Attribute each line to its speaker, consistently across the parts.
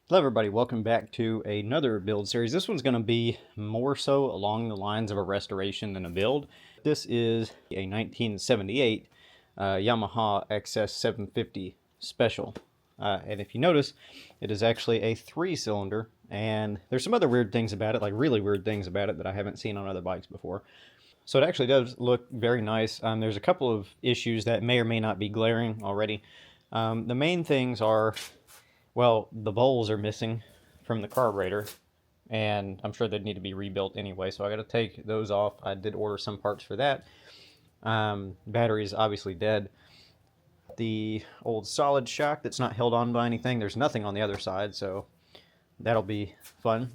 Speaker 1: Hello everybody, welcome back to another build series. This one's going to be more so along the lines of a restoration than a build. This is a 1978 Yamaha XS750 Special. And if you notice, it is actually a 3-cylinder, and there's some other weird things about it, like really weird things about it that I haven't seen on other bikes before. So it actually does look very nice. There's a couple of issues that may or may not be glaring already. The main things are, well, the bowls are missing from the carburetor, and I'm sure they'd need to be rebuilt anyway, so I got to take those off. I did order some parts for that. Battery is obviously dead. The old solid shock that's not held on by anything, there's nothing on the other side, so that'll be fun.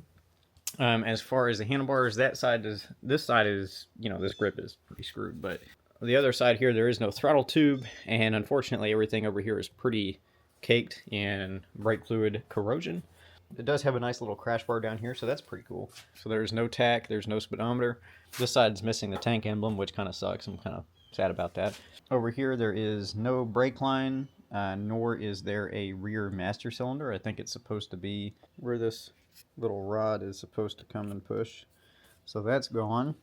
Speaker 1: As far as the handlebars, this side is, this grip is pretty screwed, but the other side here, there is no throttle tube, and unfortunately everything over here is pretty caked in brake fluid corrosion. It does have a nice little crash bar down here, so that's pretty cool. So there's no tach, there's no speedometer. This side's missing the tank emblem, which kind of sucks. I'm kind of sad about that. Over here there is no brake line, nor is there a rear master cylinder. I think it's supposed to be where this little rod is supposed to come and push. So that's gone.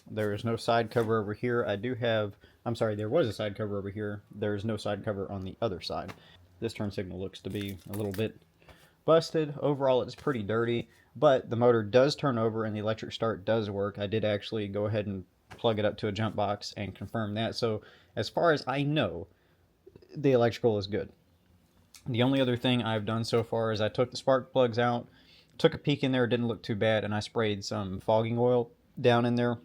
Speaker 1: There is no side cover over here. There was a side cover over here. There is no side cover on the other side. This turn signal looks to be a little bit busted. Overall, it's pretty dirty, but the motor does turn over and the electric start does work. I did actually go ahead and plug it up to a jump box and confirm that. So as far as I know, the electrical is good. The only other thing I've done so far is I took the spark plugs out, took a peek in there, it didn't look too bad, and I sprayed some fogging oil down in there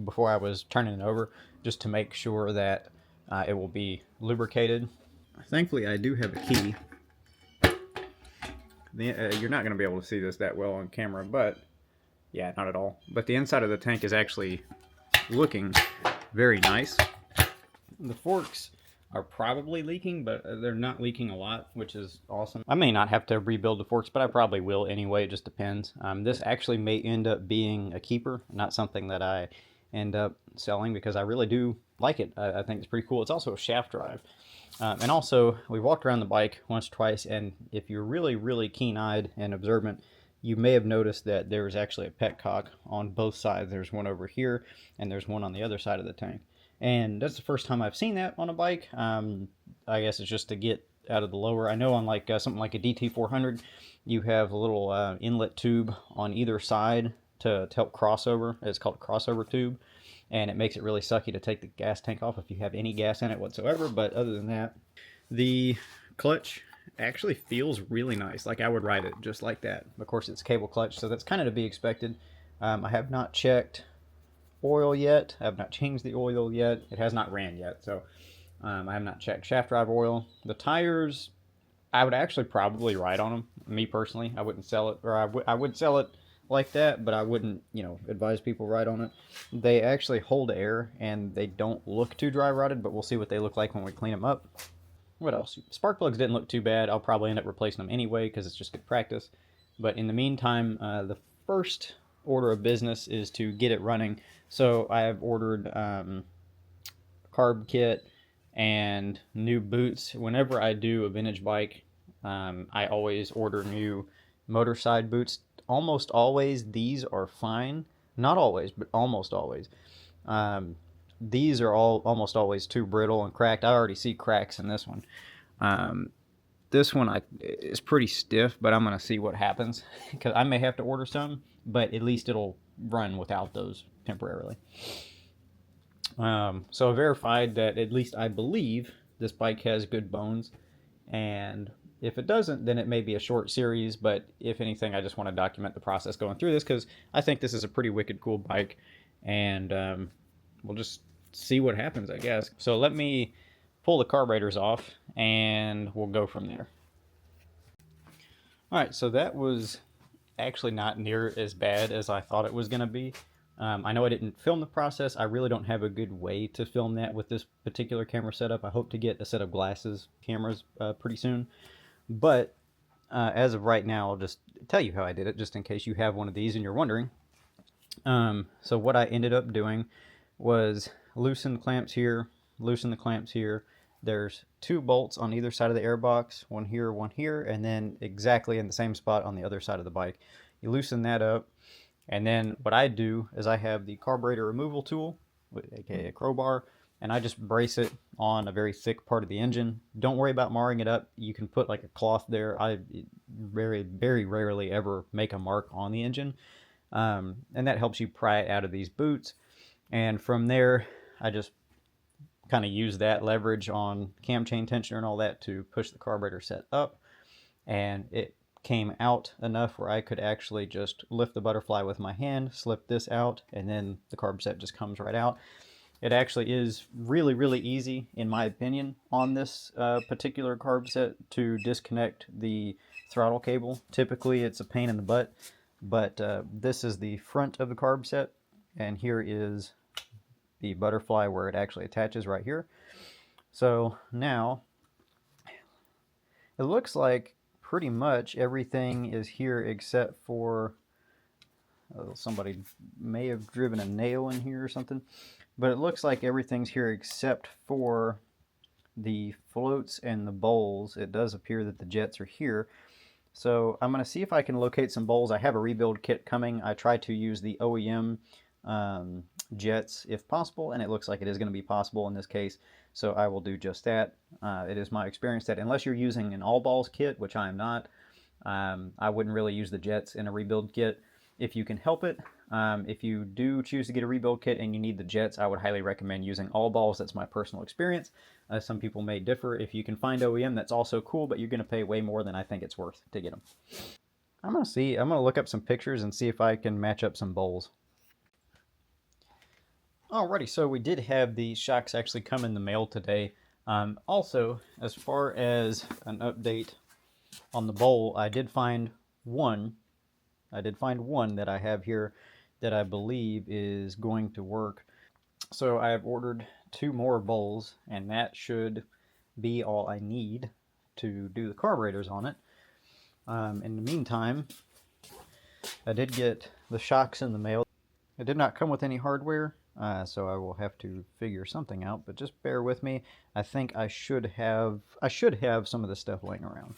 Speaker 1: before I was turning it over, just to make sure that it will be lubricated. Thankfully, I do have a key. You're not going to be able to see this that well on camera, but yeah, not at all. But the inside of the tank is actually looking very nice. The forks are probably leaking, but they're not leaking a lot, which is awesome. I may not have to rebuild the forks, but I probably will anyway. It just depends. This actually may end up being a keeper, not something that I end up selling, because I really do like it. I think it's pretty cool. It's also a shaft drive. And also, we walked around the bike once or twice, and if you're really, really keen-eyed and observant, you may have noticed that there's actually a petcock on both sides. There's one over here, and there's one on the other side of the tank. And that's the first time I've seen that on a bike. I guess it's just to get out of the lower. I know on like something like a DT400, you have a little inlet tube on either side to help crossover. It's called a crossover tube, and it makes it really sucky to take the gas tank off if you have any gas in it whatsoever. But other than that, the clutch actually feels really nice. Like I would ride it just like that. Of course, it's cable clutch, so that's kind of to be expected. I have not checked oil yet. I have not changed the oil yet. It has not ran yet, so I have not checked shaft drive oil. The tires, I would actually probably ride on them. Me personally, I wouldn't sell it, or I would sell it like that, but I wouldn't, advise people ride on it. They actually hold air, and they don't look too dry rotted, but we'll see what they look like when we clean them up. What else? Spark plugs didn't look too bad. I'll probably end up replacing them anyway because it's just good practice. But in the meantime, the first order of business is to get it running. So I have ordered carb kit and new boots. Whenever I do a vintage bike, I always order new motor side boots. Almost always these are fine. Not always, but almost always. These are almost always too brittle and cracked. I already see cracks in this one. This one is pretty stiff, but I'm going to see what happens, because I may have to order some, but at least it'll run without those temporarily. So I verified that, at least I believe, this bike has good bones, and if it doesn't, then it may be a short series, but if anything, I just want to document the process going through this, because I think this is a pretty wicked cool bike, and we'll just see what happens, I guess. So let me pull the carburetors off, and we'll go from there. Alright, so that was actually not near as bad as I thought it was going to be. I know I didn't film the process. I really don't have a good way to film that with this particular camera setup. I hope to get a set of glasses cameras pretty soon. But as of right now, I'll just tell you how I did it, just in case you have one of these and you're wondering. So what I ended up doing was loosen the clamps here, loosen the clamps here, There's 2 bolts on either side of the airbox, one here, and then exactly in the same spot on the other side of the bike. You loosen that up, and then what I do is I have the carburetor removal tool, aka a crowbar, and I just brace it on a very thick part of the engine. Don't worry about marring it up. You can put like a cloth there. I very, very rarely ever make a mark on the engine, and that helps you pry it out of these boots. And from there, I just kind of use that leverage on cam chain tensioner and all that to push the carburetor set up, and it came out enough where I could actually just lift the butterfly with my hand, slip this out, and then the carb set just comes right out. It actually is really, really easy, in my opinion, on this particular carb set to disconnect the throttle cable. Typically it's a pain in the butt, but this is the front of the carb set, and here is the butterfly where it actually attaches right here. So now it looks like pretty much everything is here except for somebody may have driven a nail in here or something, but it looks like everything's here except for the floats and the bowls. It does appear that the jets are here. So I'm going to see if I can locate some bowls. I have a rebuild kit coming. I try to use the OEM jets if possible, and it looks like it is going to be possible in this case, so I will do just that. It is my experience that unless you're using an all balls kit, which I am not, I wouldn't really use the jets in a rebuild kit if you can help it. If you do choose to get a rebuild kit and you need the jets, I would highly recommend using all balls. That's my personal experience. Some people may differ. If you can find OEM, that's also cool, but you're going to pay way more than I think it's worth to get them. I'm going to look up some pictures and see if I can match up some bowls. Alrighty, so we did have the shocks actually come in the mail today. Also, as far as an update on the bowl, I did find one that I have here that I believe is going to work. So I have ordered 2 more bowls, and that should be all I need to do the carburetors on it. In the meantime, I did get the shocks in the mail. It did not come with any hardware, so I will have to figure something out, but just bear with me. I think I should have some of this stuff laying around.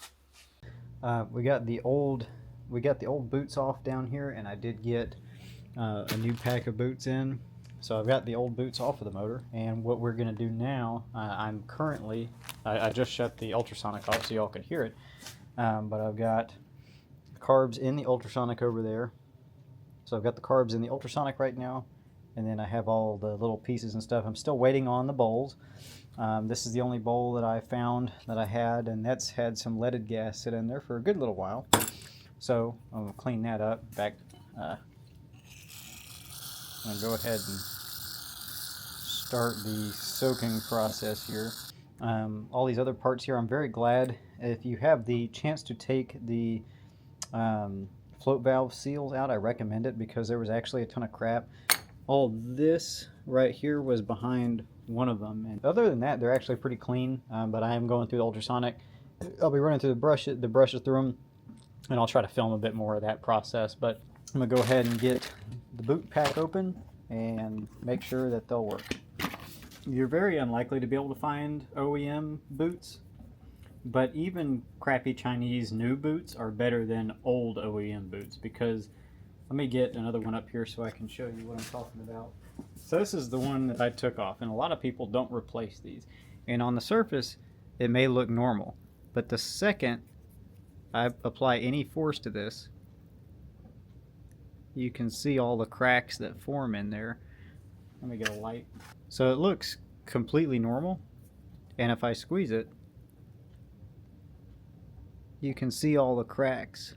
Speaker 1: We got the old boots off down here, and I did get a new pack of boots in. So I've got the old boots off of the motor, and what we're going to do now, I just shut the ultrasonic off so y'all could hear it, but I've got carbs in the ultrasonic over there. So I've got the carbs in the ultrasonic right now, and then I have all the little pieces and stuff. I'm still waiting on the bowls. This is the only bowl that I found that I had, and that's had some leaded gas sit in there for a good little while. So I'm going to clean that up. In fact, I'm going to go ahead and start the soaking process here. All these other parts here, I'm very glad if you have the chance to take the float valve seals out. I recommend it because there was actually a ton of crap. All this right here was behind one of them, and other than that, they're actually pretty clean. But I am going through the ultrasonic. I'll be running through the brushes through them, and I'll try to film a bit more of that process. But I'm gonna go ahead and get the boot pack open and make sure that they'll work. You're very unlikely to be able to find OEM boots, but even crappy Chinese new boots are better than old OEM boots, because let me get another one up here so I can show you what I'm talking about. So this is the one that I took off, and a lot of people don't replace these. And on the surface, it may look normal, but the second I apply any force to this, you can see all the cracks that form in there. Let me get a light. So it looks completely normal, and if I squeeze it, you can see all the cracks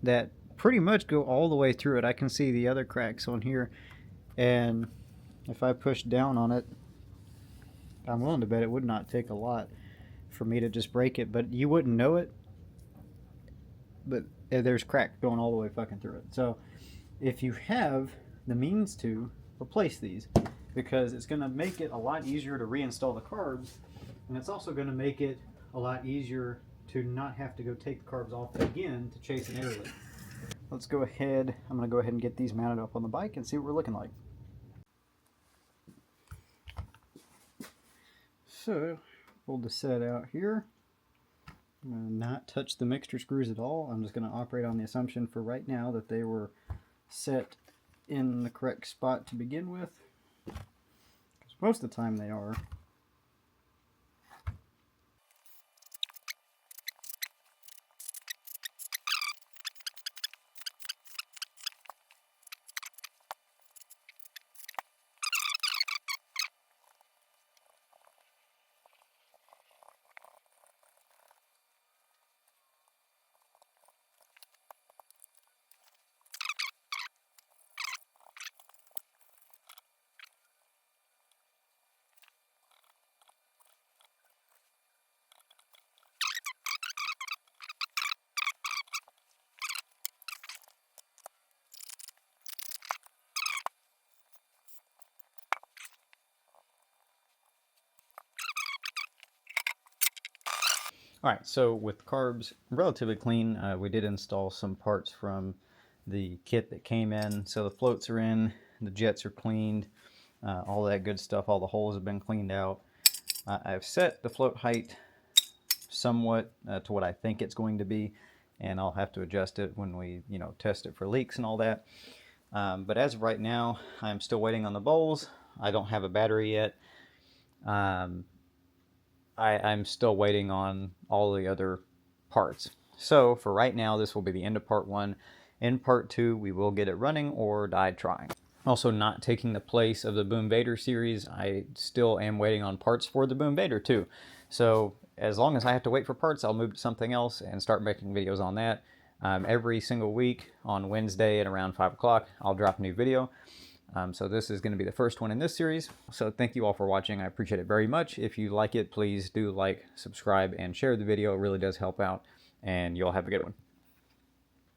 Speaker 1: that pretty much go all the way through it. I can see the other cracks on here, and if I push down on it, I'm willing to bet it would not take a lot for me to just break it, but you wouldn't know it. But there's crack going all the way fucking through it. So if you have the means to, replace these, because it's going to make it a lot easier to reinstall the carbs, and it's also going to make it a lot easier to not have to go take the carbs off again to chase an air leak. Let's go ahead, I'm going to go ahead and get these mounted up on the bike and see what we're looking like. So pulled the set out here. I'm going to not touch the mixture screws at all. I'm just going to operate on the assumption for right now that they were set in the correct spot to begin with, because most of the time they are. Alright, so with carbs relatively clean, we did install some parts from the kit that came in. So the floats are in, the jets are cleaned, all that good stuff, all the holes have been cleaned out. I've set the float height somewhat to what I think it's going to be, and I'll have to adjust it when we test it for leaks and all that. But as of right now, I'm still waiting on the bowls. I don't have a battery yet. I'm still waiting on all the other parts. So for right now, this will be the end of part 1. In part 2, we will get it running or die trying. Also not taking the place of the Boom Vader series, I still am waiting on parts for the Boom Vader too. So as long as I have to wait for parts, I'll move to something else and start making videos on that. Every single week on Wednesday at around 5 o'clock, I'll drop a new video. So this is going to be the first one in this series. So thank you all for watching. I appreciate it very much. If you like it, please do like, subscribe, and share the video. It really does help out, and you'll have a good one.